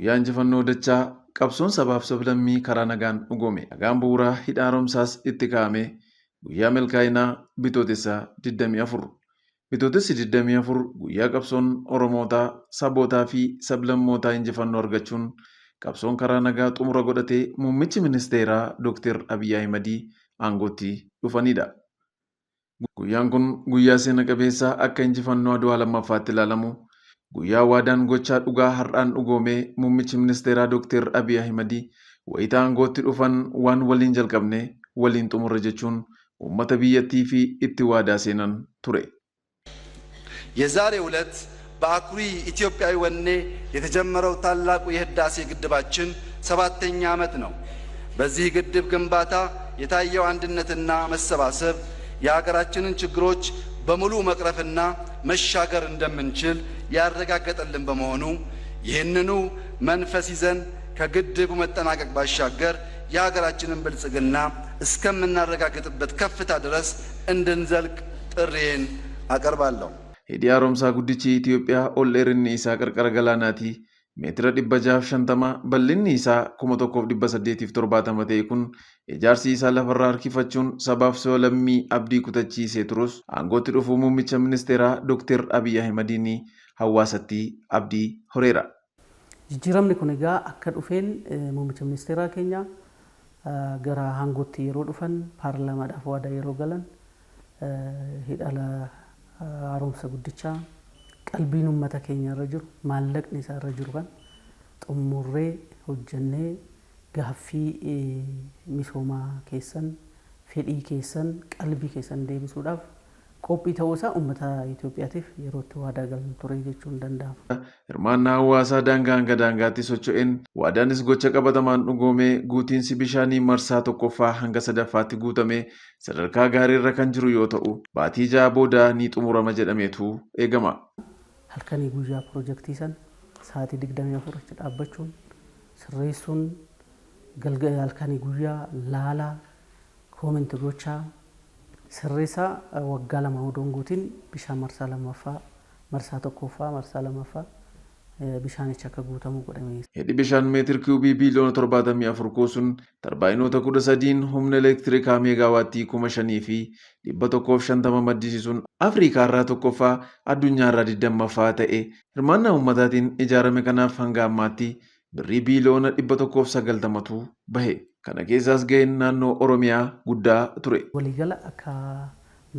Guyyaa injifannoo dachaa qabsoon sabaaf sablammii karaa nagaan dhugoome. Nagaan bu'uuraa hidha haaromsaas itti kaa'ame guyyaa milkaa'inaa bitootessa 24. Bitootessi 24 guyyaa qabsoon Oromootaa, sabootaa fi sablammootaa injifannoo argachuun qabsoon karaa nagaa xumura godhatee muummichi ministeeraa Dr. Abiyyi Ahimad aangootti dhufanidha. Guyyaan kun guyyaa seena qabeessaa akka injifannoo Adwaa lammaffaatti ilaalamu. Guyyaa waadaan gochaa dhugaa har'aan dhugoomee muummichi ministeeraa Dr. Abiyyi Ahimad wayitaa aangootti dhufan waan waliin jalqabne waliin xumurre jechuun uummata biyyattii fi itti waadaa seenan ture. የዛሬው ዕለት በአኩሪ ኢትዮጵያዊ ወኔ የተጀመረው ታላቁ የህዳሴ ግድባችን 7ኛ ዓመት ነው። በዚህ ግድብ ግንባታ የታየው አንድነትና መሰባሰብ የሀገራችንን ችግሮች በሙሉ መቅረፍና መሻገር እንደምንችል ያረጋገጠልን በመሆኑ ይህንኑ መንፈስ ይዘን ከግድቡ መጠናቀቅ ባሻገር የሀገራችንን ብልጽግና እስከምናረጋግጥበት ከፍታ ድረስ እንድንዘልቅ ጥሪዬን አቀርባለሁ። Hidhi haaromsaa guddichi Itoophiyaa ol dheerinni isaa qarqara galaanaati. Meetira 650 bal'inni isaa 1870 ta'e kun ijaarsi isaa lafarraa harkifachuun sabaaf sablammii abdii kutachiisee turus aangootti dhufuu muummicha ministeeraa Dr. Abiyyi Ahimadiin hawaasatti abdii horeera. Jijjiiramni kun egaa akka dhufeen muummicha ministeeraa keenya gara aangootti yeroo dhufan paarlaamaadhaaf waadaa yeroo galan hidha haaromsa guddichaa qalbiin uummata keenya irra jiru maallaqni isaa irra jiru kan xumurree hojjannee gaaffii misoomaa keessan fedhii keessan qalbii keessan deebisuudhaaf qophii ta'uu isaa uummata Itoophiyaatiif yerootti waadaa galan ture jechuun danda'ama. Hirmaannaa hawaasaa daangaa hanga daangaatti socho'een waadaanis gocha qabatamaan dhugoomee guutiinsi bishaanii marsaa tokkoffaa hanga sadaffaatti guutamee sadarkaa gaariirra kan jiru yoo ta'u baatii ja'a booda ni xumurama jedhameetu eegama. Halkanii guyyaa piroojeektii san sa'aatii 24 achi dhaabbachuun sirreessuun galgala halkanii guyyaa laalaa koomenti gochaa sirreessaa waggaa lama hodonguutiin bishaan marsaa lammaffaa marsaa tokkoffaa marsaa lammaffaa bishaanicha akka guutamu godhamee. Hidhi bishaan meetir kiubii biiliyoona 74 kuusuun tarbaayinoota 13 humna elektirikaa meegaawaattii 5,000 fi 150 maddisiisuun Afrikaa irraa tokkoffaa addunyaa irraa 20ffaa ta'e hirmaannaa uummataatiin ijaarame kanaaf hanga ammaatti birrii biiliyoona 190tu bahe. Kana keessaas ga'een naannoo Oromiyaa guddaa ture. Waliigala akka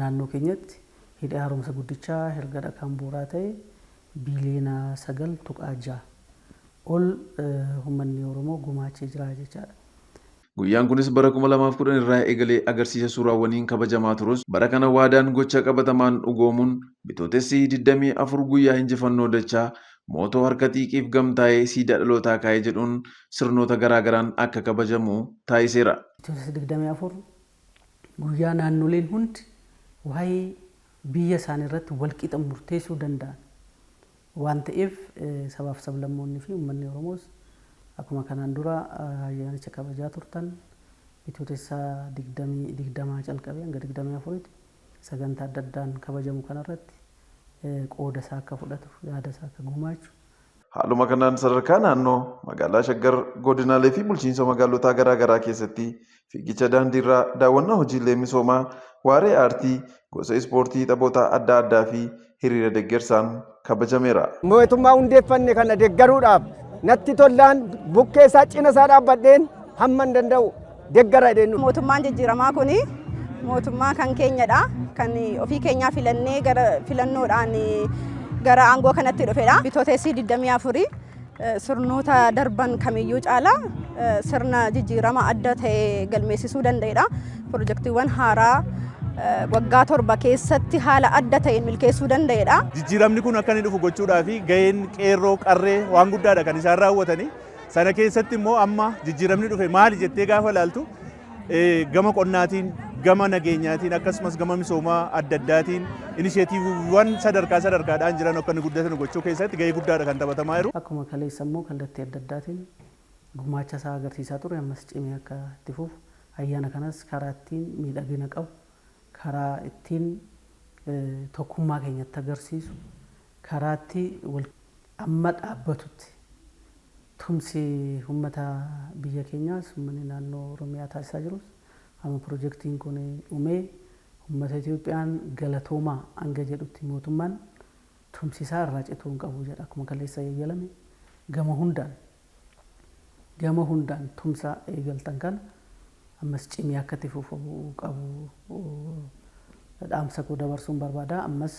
naannoo keenyatti hidhi haaromsa guddichaa erga dhakaan bu'uuraa ta'e biiliyoona 9.6 ol uummanni Oromoo gumaachee jira jechaadha. Guyyaan kunis bara 2010 irraa eegalee agarsiisa suuraawwaniin kabajamaa turus bara kana waadaan gocha qabatamaan dhugoomuun bitootessi 24 guyyaa injifannoo dachaa mootoo harka xiiqiif gamtaa'ee siidaa dhalootaa kaa'ee jedhuun sirnoota garaagaraan akka kabajamu taasiseera. Bitootessi 24 guyyaa naannoleen hundi waa'ee biyya isaanii irratti walqixa murteessuu danda'an waan ta'eef sabaaf sablammoonni fi uummanni Oromoos akkuma kanaan dura ayyaanicha kabajaa turtan bitootessa 20 calqabee hanga 24tti sagantaa adda addaan kabajamu kanarratti qooda isaa akka fudhatu yaada isaa akka gumaachu. Haaluma kanaan sadarkaa naannoo magaalaa Shaggar godinaalee fi bulchiinsa magaalotaa garaagaraa keessatti fiigicha daandiirraa daawwannaa hojiilee misoomaa waaree aartii gosa ispoortii taphoota adda addaa fi hiriira deeggarsaan kabajameera. Mootummaa hundeeffanne kana deeggaruudhaaf natti tollaan bukkee isaa cina isaa dhaabbadheen hamma danda'u deeggara jedhenu. Mootummaan jijjiiramaa kuni mootummaa kan keenyadha. Kan ofii keenyaa filannee gara filannoodhaan gara aangoo kanatti dhufedha. Bitootessi 24 sirnoota darban kamiyyuu caalaa sirna jijjiirama adda ta'e galmeessisuu danda'edha. Piroojeektiiwwan haaraa waggaa 7 keessatti haala adda ta'een milkeessuu danda'edha. Jijjiiramni kun akka inni dhufu gochuudhaaf gaheen qeerroo qarree waan guddaadha kan isaan raawwatanii. Sana keessatti immoo amma jijjiiramni dhufe maali jettee gaafa ilaaltu gama qonnaatiin gama nageenyaatiin akkasumas gama misoomaa adda addaatiin inisheetiiviiwwan sadarkaadhaan jiran akka inni guddatan gochuu keessatti gahee guddaadha kan taphatamaa jiru. Akkuma kaleessa immoo kallattii adda addaatiin gumaacha isaa agarsiisaa ture ammas cimee akka itti fufu ayyaana kanas karaa ittiin miidhagina qabu karaa ittiin tokkummaa keenyatti agarsiisu karaa itti amma dhaabbatutti tumsi uummata biyya keenyaas uummanni naannoo Oromiyaa taasisaa jirus amma piroojeektiin kun dhumee uummata Itoophiyaan galatoomaa hanga jedhutti mootummaan tumsisaa irraa cituu hin qabu jedha akkuma kaleessa eeyyalame gama hundaan tumsa eegaltan kana ammas cimee akka itti fufuu qabu dhaamsa koo dabarsuun barbaada ammas